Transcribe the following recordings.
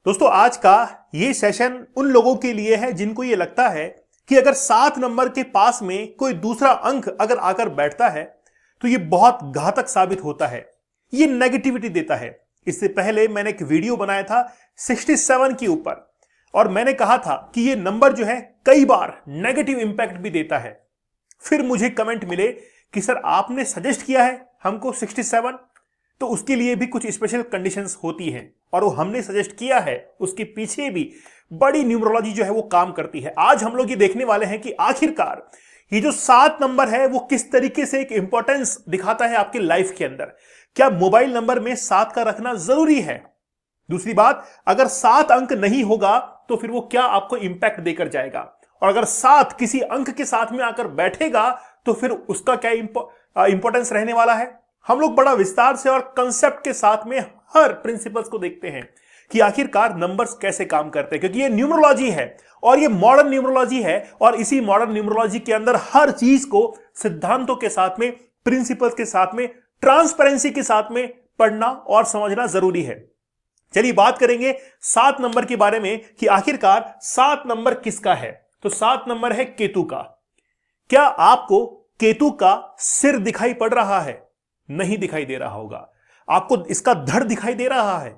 दोस्तों आज का ये सेशन उन लोगों के लिए है जिनको ये लगता है कि अगर 7 नंबर के पास में कोई दूसरा अंक अगर आकर बैठता है तो ये बहुत घातक साबित होता है, ये नेगेटिविटी देता है। इससे पहले मैंने एक वीडियो बनाया था 67 के ऊपर और मैंने कहा था कि ये नंबर जो है कई बार नेगेटिव इंपैक्ट भी देता है। फिर मुझे कमेंट मिले कि सर आपने सजेस्ट किया है हमको 67, तो उसके लिए भी कुछ स्पेशल कंडीशंस होती हैं और वो हमने सजेस्ट किया है, उसके पीछे भी बड़ी न्यूमरोलॉजी जो है वो काम करती है। आज हम लोग ये देखने वाले हैं कि आखिरकार ये जो 7 नंबर है वो किस तरीके से एक इंपॉर्टेंस दिखाता है आपकी लाइफ के अंदर। क्या मोबाइल नंबर में 7 का रखना जरूरी है? दूसरी बात, अगर 7 अंक नहीं होगा तो फिर वो क्या आपको इंपैक्ट देकर जाएगा, और अगर 7 किसी अंक के साथ में आकर बैठेगा तो फिर उसका क्या इंपॉर्टेंस रहने वाला है। हम लोग बड़ा विस्तार से और कंसेप्ट के साथ में हर प्रिंसिपल्स को देखते हैं कि आखिरकार नंबर्स कैसे काम करते हैं, क्योंकि ये न्यूमरोलॉजी है और ये मॉडर्न न्यूमरोलॉजी है और इसी मॉडर्न न्यूमरोलॉजी के अंदर हर चीज को सिद्धांतों के साथ में, प्रिंसिपल्स के साथ में, ट्रांसपेरेंसी के साथ में पढ़ना और समझना जरूरी है। चलिए बात करेंगे 7 नंबर के बारे में कि आखिरकार 7 नंबर किसका है। तो 7 नंबर है केतु का। क्या आपको केतु का सिर दिखाई पड़ रहा है? नहीं दिखाई दे रहा होगा। आपको इसका धड़ दिखाई दे रहा है?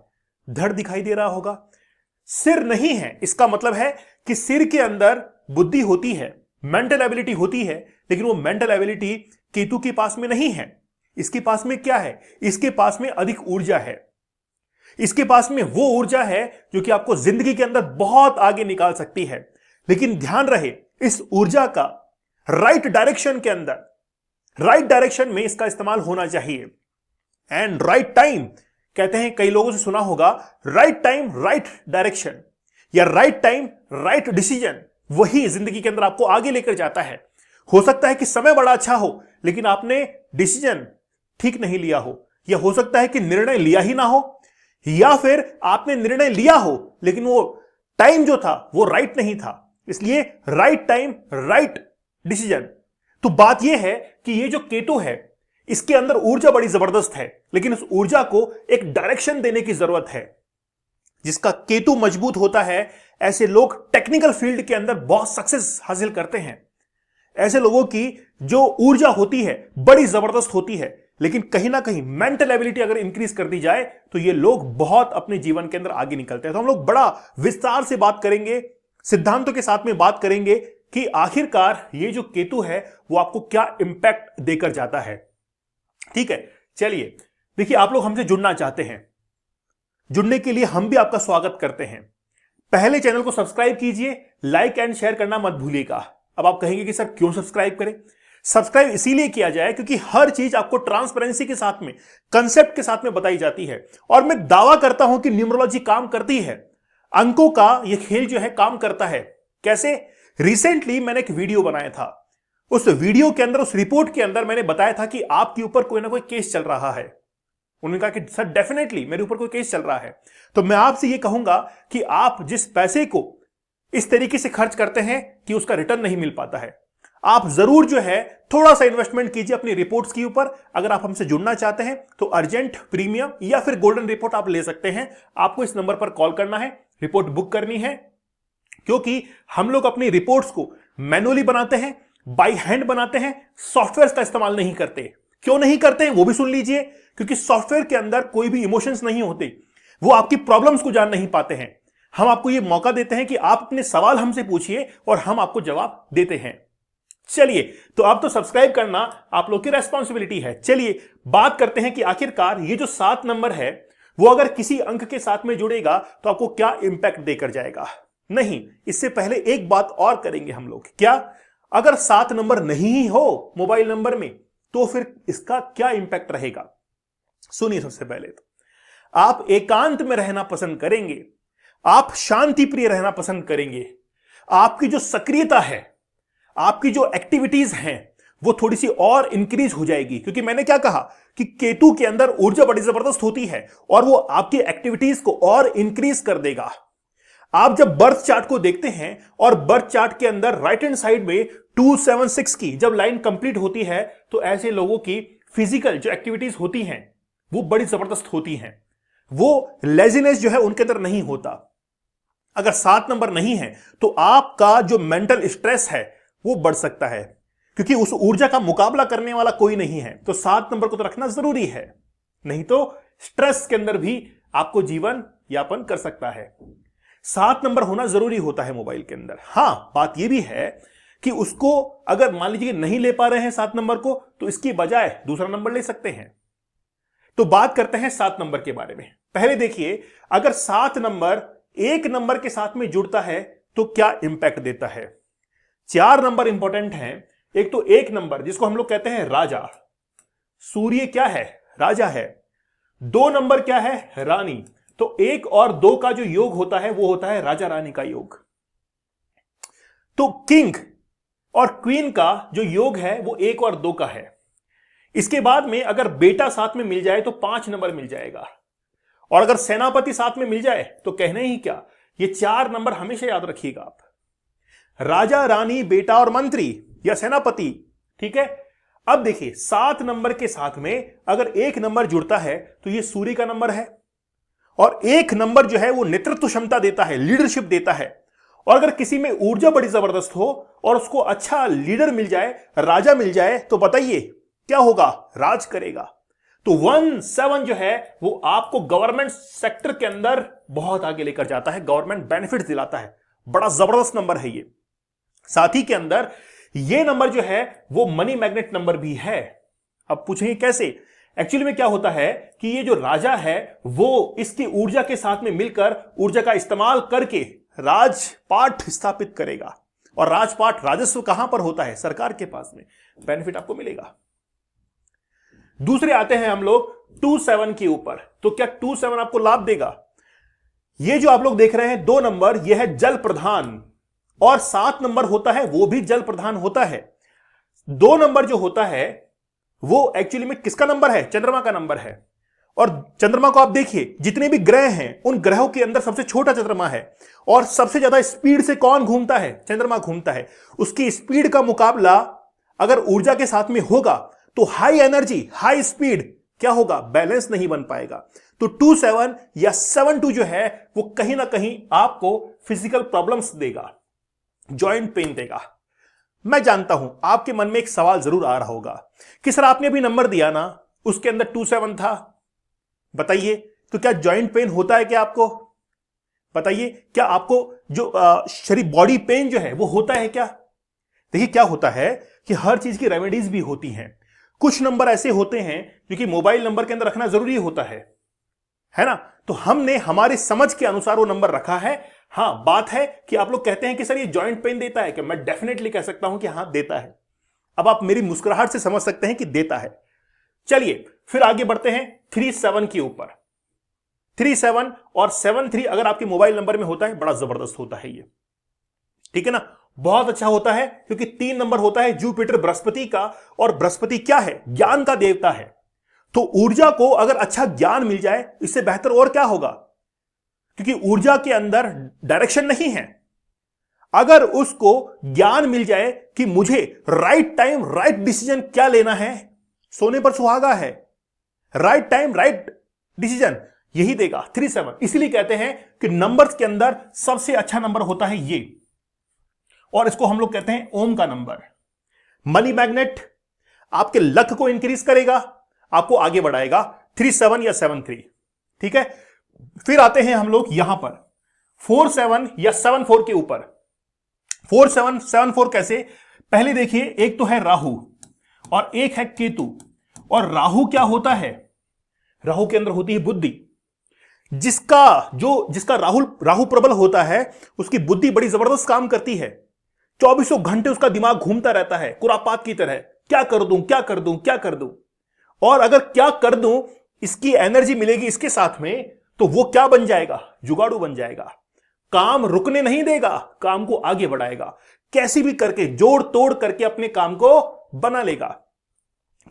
धड़ दिखाई दे रहा होगा। सिर नहीं है, इसका मतलब है कि सिर के अंदर बुद्धि होती है, मेंटल एबिलिटी होती है, लेकिन वो मेंटल एबिलिटी केतु के पास में नहीं है। इसके पास में क्या है? इसके पास में अधिक ऊर्जा है। इसके पास में वो ऊर्जा है जो कि आपको जिंदगी के अंदर बहुत आगे निकाल सकती है। लेकिन ध्यान रहे, इस ऊर्जा का राइट डायरेक्शन के अंदर, राइट डायरेक्शन में इसका इस्तेमाल होना चाहिए। एंड राइट टाइम कहते हैं, कई लोगों से सुना होगा, राइट टाइम राइट डायरेक्शन या राइट टाइम राइट डिसीजन, वही जिंदगी के अंदर आपको आगे लेकर जाता है। हो सकता है कि समय बड़ा अच्छा हो लेकिन आपने डिसीजन ठीक नहीं लिया हो, या हो सकता है कि निर्णय लिया ही ना हो, या फिर आपने निर्णय लिया हो लेकिन वो टाइम जो था वो राइट नहीं था। इसलिए राइट टाइम राइट डिसीजन। तो बात यह है कि ये जो केतु है इसके अंदर ऊर्जा बड़ी जबरदस्त है, लेकिन उस ऊर्जा को एक डायरेक्शन देने की जरूरत है। जिसका केतु मजबूत होता है, ऐसे लोग टेक्निकल फील्ड के अंदर बहुत सक्सेस हासिल करते हैं। ऐसे लोगों की जो ऊर्जा होती है बड़ी जबरदस्त होती है, लेकिन कहीं ना कहीं मेंटल एबिलिटी अगर इंक्रीज कर दी जाए तो ये लोग बहुत अपने जीवन के अंदर आगे निकलते हैं। तो हम लोग बड़ा विस्तार से बात करेंगे, सिद्धांतों के साथ में बात करेंगे कि आखिरकार ये जो केतु है वो आपको क्या इंपैक्ट देकर जाता है। ठीक है, चलिए देखिए, आप लोग हमसे जुड़ना चाहते हैं, जुड़ने के लिए हम भी आपका स्वागत करते हैं। पहले चैनल को सब्सक्राइब कीजिए, लाइक एंड शेयर करना मत भूलिएगा। अब आप कहेंगे कि सर क्यों सब्सक्राइब करें? सब्सक्राइब इसीलिए किया जाए क्योंकि हर चीज आपको ट्रांसपेरेंसी के साथ में, कंसेप्ट के साथ में बताई जाती है। और मैं दावा करता हूं कि न्यूमरोलॉजी काम करती है, अंकों का यह खेल जो है काम करता है। कैसे? रिसेंटली मैंने एक वीडियो बनाया था, उस वीडियो के अंदर, उस रिपोर्ट के अंदर मैंने बताया था कि आपके ऊपर कोई ना कोई केस चल रहा है। उन्होंने कहा कि सर डेफिनेटली मेरे ऊपर कोई केस चल रहा है। तो मैं आपसे यह कहूंगा कि आप जिस पैसे को इस तरीके से खर्च करते हैं कि उसका रिटर्न नहीं मिल पाता है, आप जरूर जो है थोड़ा सा इन्वेस्टमेंट कीजिए अपनी रिपोर्ट्स के ऊपर। अगर आप हमसे जुड़ना चाहते हैं तो अर्जेंट, प्रीमियम या फिर गोल्डन रिपोर्ट आप ले सकते हैं। आपको इस नंबर पर कॉल करना है, रिपोर्ट बुक करनी है, क्योंकि हम लोग अपनी रिपोर्ट्स को मैनुअली बनाते हैं, बाय हैंड बनाते हैं, सॉफ्टवेयर का इस्तेमाल नहीं करते। क्यों नहीं करते हैं वो भी सुन लीजिए, क्योंकि सॉफ्टवेयर के अंदर कोई भी इमोशंस नहीं होते, वो आपकी प्रॉब्लम्स को जान नहीं पाते हैं। हम आपको ये मौका देते हैं कि आप अपने सवाल हमसे पूछिए और हम आपको जवाब देते हैं। चलिए, तो अब तो सब्सक्राइब करना आप लोग की रेस्पॉन्सिबिलिटी है। चलिए बात करते हैं कि आखिरकार ये जो 7 नंबर है वो अगर किसी अंक के साथ में जुड़ेगा तो आपको क्या इंपैक्ट देकर जाएगा। नहीं, इससे पहले एक बात और करेंगे हम लोग। क्या? अगर 7 नंबर नहीं हो मोबाइल नंबर में तो फिर इसका क्या इंपैक्ट रहेगा। सुनिए, सबसे पहले तो आप एकांत में रहना पसंद करेंगे, आप शांति प्रिय रहना पसंद करेंगे, आपकी जो सक्रियता है, आपकी जो एक्टिविटीज हैं वो थोड़ी सी और इंक्रीज हो जाएगी। क्योंकि मैंने क्या कहा कि केतु के अंदर ऊर्जा बड़ी जबरदस्त होती है और वो आपकी एक्टिविटीज को और इंक्रीज कर देगा। आप जब बर्थ चार्ट को देखते हैं और बर्थ चार्ट के अंदर राइट हैंड साइड में 276 की जब लाइन कंप्लीट होती है तो ऐसे लोगों की फिजिकल जो एक्टिविटीज होती हैं वो बड़ी जबरदस्त होती हैं। वो लेजीनेस जो है उनके अंदर नहीं होता। अगर 7 नंबर नहीं है तो आपका जो मेंटल स्ट्रेस है वो बढ़ सकता है, क्योंकि उस ऊर्जा का मुकाबला करने वाला कोई नहीं है। तो 7 नंबर को तो रखना जरूरी है, नहीं तो स्ट्रेस के अंदर भी आपको जीवन यापन कर सकता है। 7 नंबर होना जरूरी होता है मोबाइल के अंदर। हां, बात यह भी है कि उसको अगर मान लीजिए नहीं ले पा रहे हैं 7 नंबर को, तो इसकी बजाय दूसरा नंबर ले सकते हैं। तो बात करते हैं 7 नंबर के बारे में। पहले देखिए, अगर 7 नंबर 1 नंबर के साथ में जुड़ता है तो क्या इंपैक्ट देता है। 4 नंबर इंपॉर्टेंट हैं। एक तो 1 नंबर जिसको हम लोग कहते हैं राजा, सूर्य क्या है, राजा है। 2 नंबर क्या है, रानी। तो 1 और 2 का जो योग होता है वो होता है राजा रानी का योग। तो किंग और क्वीन का जो योग है वो 1 और 2 का है। इसके बाद में अगर बेटा साथ में मिल जाए तो 5 नंबर मिल जाएगा, और अगर सेनापति साथ में मिल जाए तो कहने ही क्या। ये 4 नंबर हमेशा याद रखिएगा आप, राजा रानी बेटा और मंत्री या सेनापति, ठीक है। अब देखिए 7 नंबर के साथ में अगर 1 नंबर जुड़ता है तो ये सूर्य का नंबर है, और 1 नंबर जो है वो नेतृत्व क्षमता देता है, लीडरशिप देता है। और अगर किसी में ऊर्जा बड़ी जबरदस्त हो और उसको अच्छा लीडर मिल जाए, राजा मिल जाए, तो बताइए क्या होगा, राज करेगा। तो 1-7 जो है वो आपको गवर्नमेंट सेक्टर के अंदर बहुत आगे लेकर जाता है, गवर्नमेंट बेनिफिट दिलाता है। बड़ा जबरदस्त नंबर है ये। साथ ही के अंदर ये नंबर जो है वो मनी मैग्नेट नंबर भी है। अब पूछेंगे कैसे। एक्चुअली में क्या होता है कि ये जो राजा है वो इसकी ऊर्जा के साथ में मिलकर ऊर्जा का इस्तेमाल करके राजपाट स्थापित करेगा, और राजपाट राजस्व कहां पर होता है, सरकार के पास में। बेनिफिट आपको मिलेगा। दूसरे आते हैं हम लोग 2-7 के ऊपर। तो क्या 2-7 आपको लाभ देगा। ये जो आप लोग देख रहे हैं 2 नंबर, यह है जल प्रधान, और 7 नंबर होता है वो भी जल प्रधान होता है। 2 नंबर जो होता है वो एक्चुअली में किसका नंबर है, चंद्रमा का नंबर है। और चंद्रमा को आप देखिए, जितने भी ग्रह हैं उन ग्रहों के अंदर सबसे छोटा चंद्रमा है, और सबसे ज्यादा स्पीड से कौन घूमता है, चंद्रमा घूमता है। उसकी स्पीड का मुकाबला अगर ऊर्जा के साथ में होगा तो हाई एनर्जी हाई स्पीड क्या होगा, बैलेंस नहीं बन पाएगा। तो 2-7 या 7-2 जो है वो कहीं ना कहीं आपको फिजिकल प्रॉब्लम्स देगा, जॉइंट पेन देगा। मैं जानता हूं आपके मन में एक सवाल जरूर आ रहा होगा कि सर आपने अभी नंबर दिया ना, उसके अंदर 2-7 था, बताइए तो क्या जॉइंट पेन होता है क्या आपको, बताइए क्या आपको जो शरीर बॉडी पेन जो है वो होता है क्या। देखिए क्या होता है कि हर चीज की रेमेडीज भी होती हैं। कुछ नंबर ऐसे होते हैं जो कि मोबाइल नंबर के अंदर रखना जरूरी होता है ना। तो हमने हमारे समझ के अनुसार वो नंबर रखा है। हां, बात है कि आप लोग कहते हैं कि सर ये जॉइंट पेन देता है क्या, मैं डेफिनेटली कह सकता हूं कि हां देता है। अब आप मेरी मुस्कुराहट से समझ सकते हैं कि देता है। चलिए फिर आगे बढ़ते हैं 3-7 के ऊपर। 3-7 और 7-3 अगर आपके मोबाइल नंबर में होता है, बड़ा जबरदस्त होता है ये, ठीक है ना, बहुत अच्छा होता है। क्योंकि 3 नंबर होता है जुपिटर बृहस्पति का, और बृहस्पति क्या है, ज्ञान का देवता है। तो ऊर्जा को अगर अच्छा ज्ञान मिल जाए, इससे बेहतर और क्या होगा, क्योंकि ऊर्जा के अंदर डायरेक्शन नहीं है। अगर उसको ज्ञान मिल जाए कि मुझे राइट टाइम राइट डिसीजन क्या लेना है, सोने पर सुहागा है, राइट टाइम राइट डिसीजन यही देगा 3-7। इसलिए कहते हैं कि नंबर्स के अंदर सबसे अच्छा नंबर होता है ये, और इसको हम लोग कहते हैं ओम का नंबर। मनी मैग्नेट आपके लक को इंक्रीज करेगा, आपको आगे बढ़ाएगा। 3-7 या 7-3, ठीक है। फिर आते हैं हम लोग यहां पर 4-7 या 7-4 के ऊपर। 4-7 7-4 कैसे, पहले देखिए, एक तो है राहु और एक है केतु। और राहु क्या होता है, राहु के अंदर होती है बुद्धि। जिसका राहु प्रबल होता है उसकी बुद्धि बड़ी जबरदस्त काम करती है। 24 घंटे उसका दिमाग घूमता रहता है कुरापात की तरह, क्या कर दूं क्या कर दूं क्या कर दूं। और अगर क्या कर दूं इसकी एनर्जी मिलेगी इसके साथ में, तो वो क्या बन जाएगा, जुगाड़ू बन जाएगा। काम रुकने नहीं देगा, काम को आगे बढ़ाएगा, कैसी भी करके जोड़ तोड़ करके अपने काम को बना लेगा।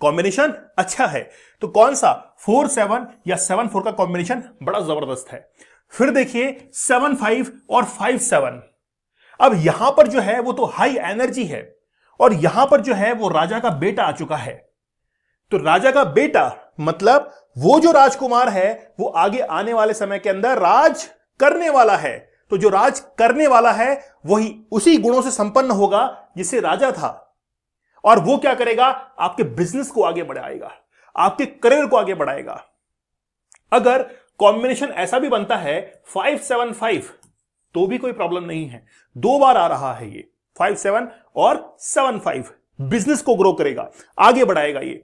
कॉम्बिनेशन अच्छा है। तो कौन सा, 4-7 या 7-4 का कॉम्बिनेशन बड़ा जबरदस्त है। फिर देखिए 7-5 और 5-7। अब यहां पर जो है वो तो हाई एनर्जी है, और यहां पर जो है वो राजा का बेटा आ चुका है। तो राजा का बेटा मतलब वो जो राजकुमार है वो आगे आने वाले समय के अंदर राज करने वाला है। तो जो राज करने वाला है वही उसी गुणों से संपन्न होगा जिससे राजा था। और वो क्या करेगा? आपके बिजनेस को आगे बढ़ाएगा, आपके करियर को आगे बढ़ाएगा। अगर कॉम्बिनेशन ऐसा भी बनता है 5-7-5 तो भी कोई प्रॉब्लम नहीं है। 2 बार आ रहा है ये 5-7 और 7-5, बिजनेस को ग्रो करेगा, आगे बढ़ाएगा ये।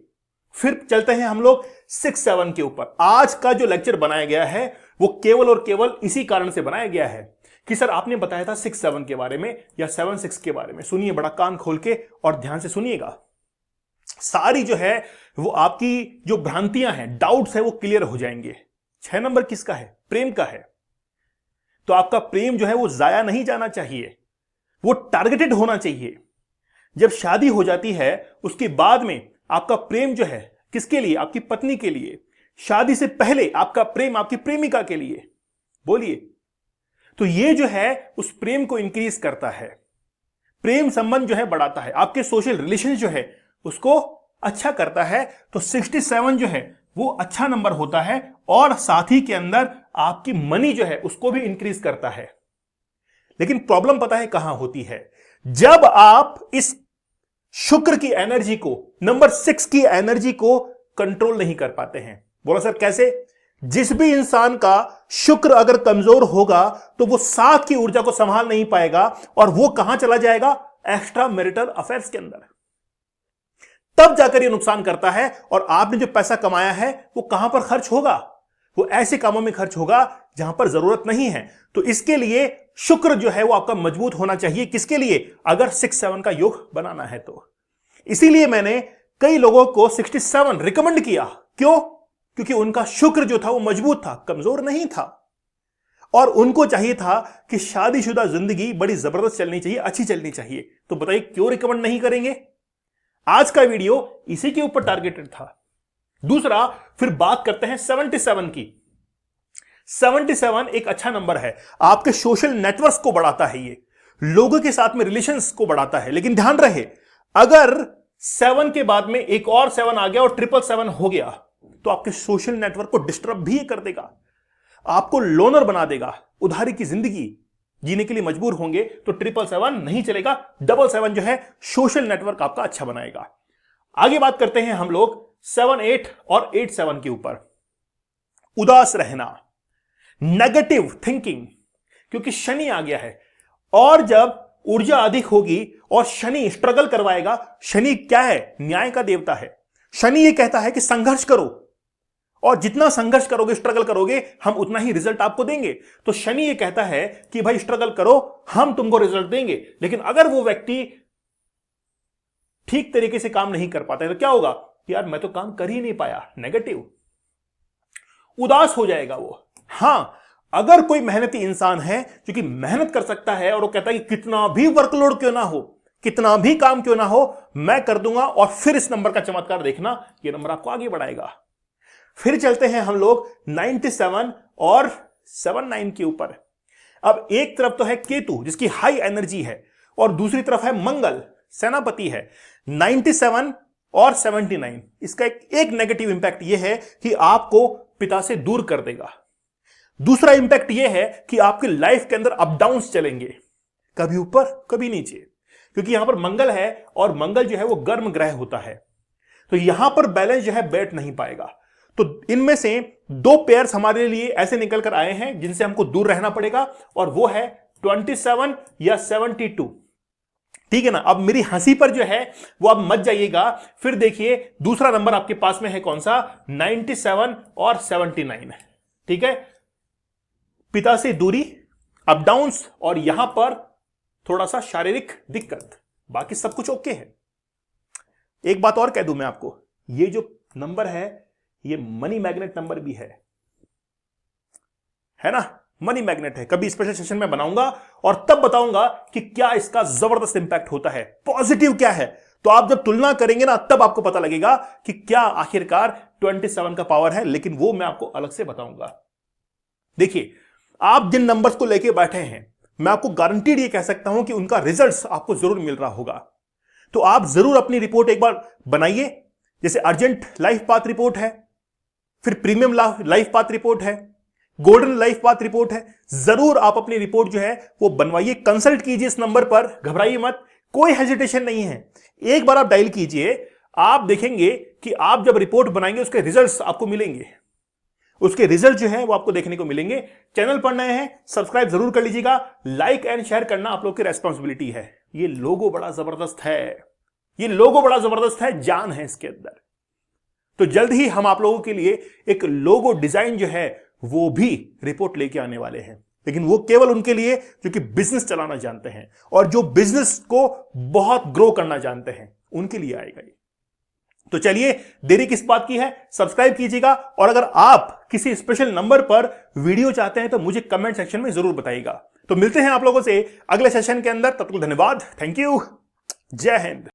फिर चलते हैं हम लोग 6-7 के ऊपर। आज का जो लेक्चर बनाया गया है वो केवल और केवल इसी कारण से बनाया गया है कि सर आपने बताया था 6-7 के बारे में या 7-6 के बारे में। सुनिए बड़ा कान खोल के और ध्यान से सुनिएगा। सारी जो है वो आपकी जो भ्रांतियां हैं, डाउट्स है, वो क्लियर हो जाएंगे। 6 नंबर किसका है? प्रेम का है। तो आपका प्रेम जो है वो जाया नहीं जाना चाहिए, वो टारगेटेड होना चाहिए। जब शादी हो जाती है उसके बाद में आपका प्रेम जो है किसके लिए? आपकी पत्नी के लिए। शादी से पहले आपका प्रेम आपकी प्रेमिका के लिए। बोलिए। तो ये जो है उस प्रेम को इंक्रीज करता है, प्रेम संबंध जो है बढ़ाता है, आपके सोशल रिलेशन जो है उसको अच्छा करता है। तो 67 जो है वो अच्छा नंबर होता है और साथ ही के अंदर आपकी मनी जो है उसको भी इंक्रीज करता है। लेकिन प्रॉब्लम पता है कहां होती है? जब आप इस शुक्र की एनर्जी को, नंबर 6 की एनर्जी को कंट्रोल नहीं कर पाते हैं। बोला सर कैसे? जिस भी इंसान का शुक्र अगर कमजोर होगा तो वो 7 की ऊर्जा को संभाल नहीं पाएगा और वो कहां चला जाएगा? एक्स्ट्रा मैरिटल अफेयर्स के अंदर। तब जाकर ये नुकसान करता है और आपने जो पैसा कमाया है वो कहां पर खर्च होगा? वो ऐसे कामों में खर्च होगा जहां पर जरूरत नहीं है। तो इसके लिए शुक्र जो है वो आपका मजबूत होना चाहिए। किसके लिए? अगर 6-7 का योग बनाना है तो। इसीलिए मैंने कई लोगों को 67 रिकमेंड किया। क्यों? क्योंकि उनका शुक्र जो था वो मजबूत था, कमजोर नहीं था। और उनको चाहिए था कि शादीशुदा जिंदगी बड़ी जबरदस्त चलनी चाहिए, अच्छी चलनी चाहिए। तो बताइए क्यों रिकमेंड नहीं करेंगे? आज का वीडियो इसी के ऊपर टारगेटेड था। दूसरा, फिर बात करते हैं 77 की। 77 एक अच्छा नंबर है, आपके सोशल नेटवर्क्स को बढ़ाता है, ये लोगों के साथ में रिलेशंस को बढ़ाता है। लेकिन ध्यान रहे, अगर 7 के बाद में एक और 7 आ गया और 777 हो गया तो आपके सोशल नेटवर्क को डिस्टर्ब भी कर देगा, आपको लोनर बना देगा, उधारी की जिंदगी जीने के लिए मजबूर होंगे। तो 777 नहीं चलेगा, 777 जो है सोशल नेटवर्क आपका अच्छा बनाएगा। आगे बात करते हैं हम लोग 7-8 और 8-7 के ऊपर। उदास रहना, नेगेटिव थिंकिंग, क्योंकि शनि आ गया है और जब ऊर्जा अधिक होगी और शनि स्ट्रगल करवाएगा। शनि क्या है? न्याय का देवता है। शनि ये कहता है कि संघर्ष करो और जितना संघर्ष करोगे, स्ट्रगल करोगे, हम उतना ही रिजल्ट आपको देंगे। तो शनि ये कहता है कि भाई स्ट्रगल करो, हम तुमको रिजल्ट देंगे। लेकिन अगर वो व्यक्ति ठीक तरीके से काम नहीं कर पाता है तो क्या होगा? यार मैं तो काम कर ही नहीं पाया, नेगेटिव, उदास हो जाएगा वो। हां, अगर कोई मेहनती इंसान है जो कि मेहनत कर सकता है और वो कहता है कि कितना भी वर्कलोड क्यों ना हो, कितना भी काम क्यों ना हो, मैं कर दूंगा, और फिर इस नंबर का चमत्कार देखना, ये नंबर आपको आगे बढ़ाएगा। फिर चलते हैं हम लोग 97 और 79 के ऊपर। अब एक तरफ तो है केतु जिसकी हाई एनर्जी है और दूसरी तरफ है मंगल, सेनापति है। 97 और 79, इसका एक नेगेटिव इंपैक्ट यह है कि आपको पिता से दूर कर देगा। दूसरा इंपैक्ट यह है कि आपकी लाइफ के अंदर अप डाउन्स चलेंगे, कभी ऊपर कभी नीचे, क्योंकि यहां पर मंगल है और मंगल जो है वो गर्म ग्रह होता है। तो यहां पर बैलेंस जो है बैठ नहीं पाएगा। तो इनमें से 2 पेयर्स हमारे लिए ऐसे निकल कर आए हैं जिनसे हमको दूर रहना पड़ेगा, और वो है 27 या 72। ठीक है ना? अब मेरी हंसी पर जो है वो अब मत जाइएगा। फिर देखिए दूसरा नंबर आपके पास में है कौन सा? 97 और 79। ठीक है, पिता से दूरी, अप डाउन्स, और यहां पर थोड़ा सा शारीरिक दिक्कत, बाकी सब कुछ ओके है। एक बात और कह दूं मैं आपको, ये जो नंबर है ये मनी मैग्नेट नंबर भी है ना? मनी मैग्नेट है। कभी स्पेशल सेशन में बनाऊंगा और तब बताऊंगा कि क्या इसका जबरदस्त इंपैक्ट होता है, पॉजिटिव क्या है। तो आप जब तुलना करेंगे ना तब आपको पता लगेगा कि क्या आखिरकार 27 का पावर है, लेकिन वो मैं आपको अलग से बताऊंगा। देखिए, आप जिन नंबर्स को लेके बैठे हैं, मैं आपको गारंटीड ये कह सकता हूं कि उनका रिजल्ट्स आपको जरूर मिल रहा होगा। तो आप जरूर अपनी रिपोर्ट एक बार बनाइए। जैसे अर्जेंट लाइफ पाथ रिपोर्ट है, फिर प्रीमियम लाइफ पाथ रिपोर्ट है, गोल्डन लाइफ पाथ रिपोर्ट है। जरूर आप अपनी रिपोर्ट जो है वो बनवाइए, कंसल्ट कीजिए इस नंबर पर, घबराइए मत, कोई हेजिटेशन नहीं है। एक बार आप डायल कीजिए, आप देखेंगे कि आप जब रिपोर्ट बनाएंगे उसके रिजल्ट्स आपको मिलेंगे, उसके रिजल्ट जो है वो आपको देखने को मिलेंगे। चैनल पर नए हैं सब्सक्राइब जरूर कर लीजिएगा, लाइक एंड शेयर करना आप लोग की रेस्पॉन्सिबिलिटी है। ये लोगो बड़ा जबरदस्त है, ये लोगो बड़ा जबरदस्त है, जान है इसके अंदर। तो जल्द ही हम आप लोगों के लिए एक लोगो डिजाइन जो है वो भी रिपोर्ट लेके आने वाले हैं, लेकिन वो केवल उनके लिए जो कि बिजनेस चलाना जानते हैं और जो बिजनेस को बहुत ग्रो करना जानते हैं, उनके लिए आएगा ये। तो चलिए, देरी किस बात की है, सब्सक्राइब कीजिएगा। और अगर आप किसी स्पेशल नंबर पर वीडियो चाहते हैं तो मुझे कमेंट सेक्शन में जरूर बताइएगा। तो मिलते हैं आप लोगों से अगले सेशन के अंदर, तब तक धन्यवाद, थैंक यू, जय हिंद।